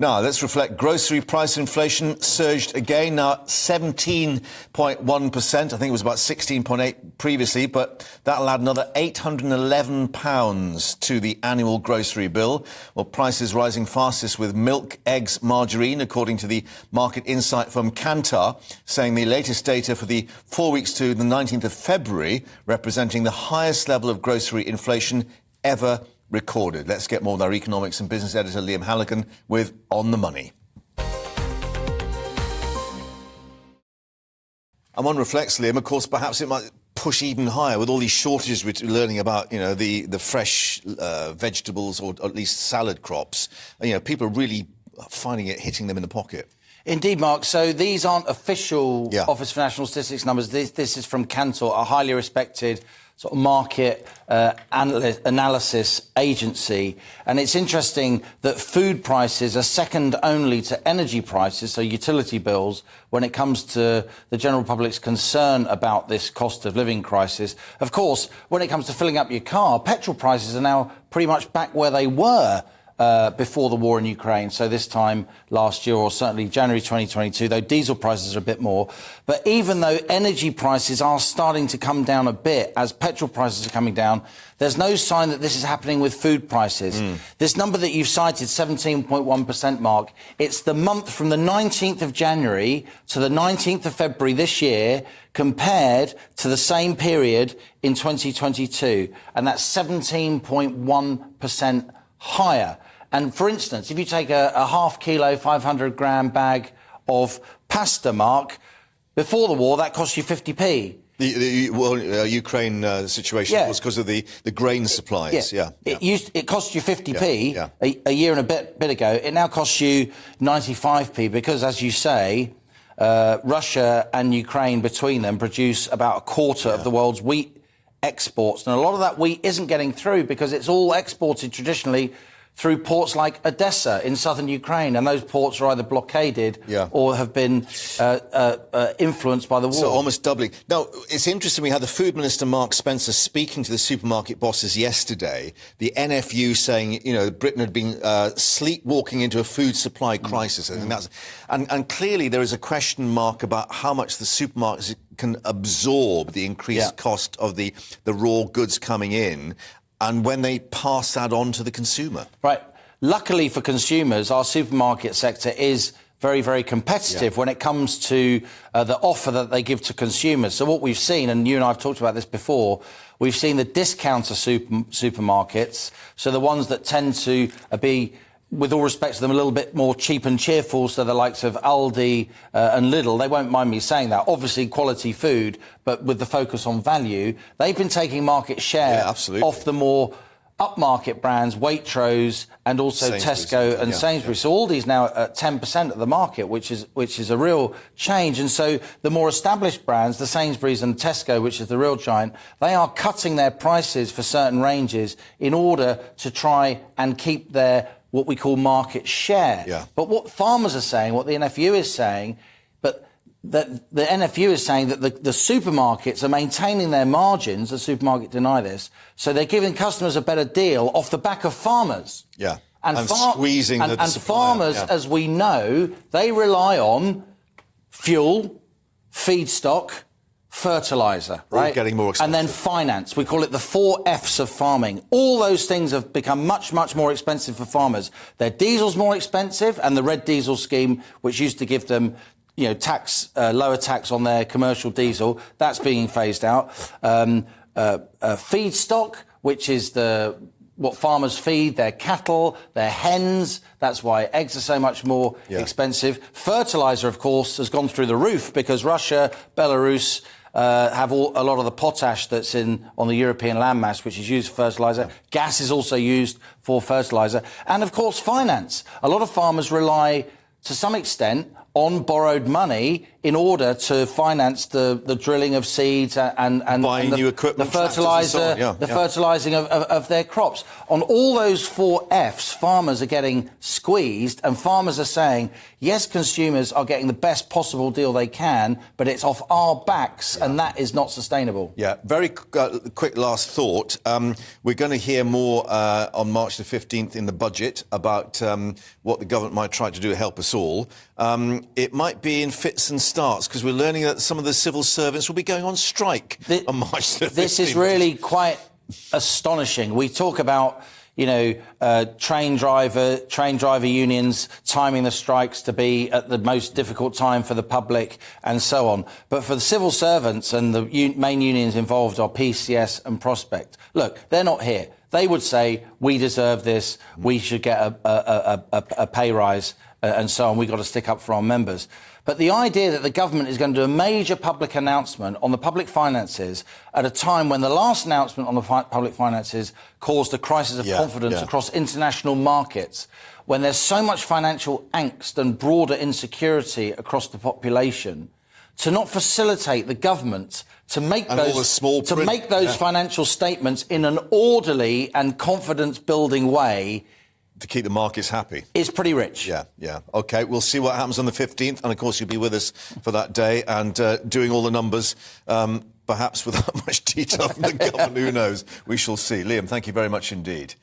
Now, let's reflect grocery price inflation surged again, now at 17.1%. I think it was about 16.8 previously, but that'll add another £811 to the annual grocery bill. Well, prices rising fastest with milk, eggs, margarine, according to the market insight firm Kantar, saying the latest data for the 4 weeks to the 19th of February, representing the highest level of grocery inflation ever recorded. Let's get more with our economics and business editor, Liam Halligan, with On the Money. And one reflects, Liam, of course, perhaps it might push even higher with all these shortages we're learning about, you know, the fresh vegetables or at least salad crops. You know, people are really finding it hitting them in the pocket. Indeed, Mark. So these aren't official Office for National Statistics numbers. This is from Kantar, a highly respected sort of market analysis agency. And it's interesting that food prices are second only to energy prices, so utility bills, when it comes to the general public's concern about this cost of living crisis. Of course, when it comes to filling up your car, petrol prices are now pretty much back where they were before the war in Ukraine, so this time last year, or certainly January 2022, though diesel prices are a bit more. But even though energy prices are starting to come down a bit as petrol prices are coming down, there's no sign that this is happening with food prices. This number that you've cited, 17.1%, Mark, it's the month from the 19th of January to the 19th of February this year compared to the same period in 2022, and that's 17.1% higher. And for instance, if you take a half kilo, 500 gram bag of pasta, Mark, before the war, that cost you 50p. The Ukraine situation was because of the grain supplies. It cost you 50p a year and a bit ago. It now costs you 95p because, as you say, Russia and Ukraine between them produce about a quarter of the world's wheat exports. And a lot of that wheat isn't getting through because it's all exported traditionally through ports like Odessa in southern Ukraine, and those ports are either blockaded or have been influenced by the war. So almost doubling. Now, it's interesting, we had the Food Minister, Mark Spencer, speaking to the supermarket bosses yesterday, the NFU saying, you know, Britain had been sleepwalking into a food supply crisis. I think that's, and clearly there is a question mark about how much the supermarkets can absorb the increased cost of the raw goods coming in, and when they pass that on to the consumer. Right. Luckily for consumers, our supermarket sector is very, very competitive when it comes to the offer that they give to consumers. So what we've seen, and you and I have talked about this before, we've seen the discounter supermarkets, so the ones that tend to be, with all respect to them, a little bit more cheap and cheerful, so the likes of Aldi and Lidl, they won't mind me saying that. Obviously, quality food, but with the focus on value, they've been taking market share off the more upmarket brands, Waitrose and also Tesco and Sainsbury's. So Aldi's now at 10% of the market, which is a real change. And so the more established brands, the Sainsbury's and Tesco, which is the real giant, they are cutting their prices for certain ranges in order to try and keep their what we call market share. But what farmers are saying, what the NFU is saying, but that the NFU is saying that the supermarkets are maintaining their margins, the supermarket deny this, so they're giving customers a better deal off the back of farmers. And squeezing the and farmers, as we know, they rely on fuel, feedstock, fertiliser, right? Getting more expensive. And then finance. We call it the 4 Fs of farming. All those things have become much, much more expensive for farmers. Their diesel's more expensive, and the red diesel scheme, which used to give them, you know, lower tax on their commercial diesel, that's being phased out. Feedstock, which is what farmers feed their cattle, their hens. That's why eggs are so much more expensive. Fertiliser, of course, has gone through the roof because Russia, Belarus have a lot of the potash that's on the European landmass, which is used for fertiliser. Gas is also used for fertiliser. And, of course, finance. A lot of farmers rely, to some extent, on borrowed money in order to finance the drilling of seeds and buying new equipment, the fertiliser, fertilising of their crops. On all those 4 Fs, farmers are getting squeezed, and farmers are saying, yes, consumers are getting the best possible deal they can, but it's off our backs, and that is not sustainable. Yeah, very quick last thought. We're going to hear more on March the 15th in the budget about what the government might try to do to help us all. It might be in fits and starts, because we're learning that some of the civil servants will be going on strike on March the 15th. This is really quite astonishing. We talk about, train driver unions timing the strikes to be at the most difficult time for the public and so on. But for the civil servants, and the main unions involved are PCS and Prospect, look, they're not here. They would say, we deserve this, we should get a pay rise and so on. We've got to stick up for our members. But the idea that the government is going to do a major public announcement on the public finances at a time when the last announcement on the public finances caused a crisis of confidence across international markets, when there's so much financial angst and broader insecurity across the population, to not facilitate the government to make those financial statements in an orderly and confidence-building way to keep the markets happy. It's pretty rich. Yeah. OK, we'll see what happens on the 15th. And, of course, you'll be with us for that day and doing all the numbers, perhaps without much detail from the government. Who knows? We shall see. Liam, thank you very much indeed.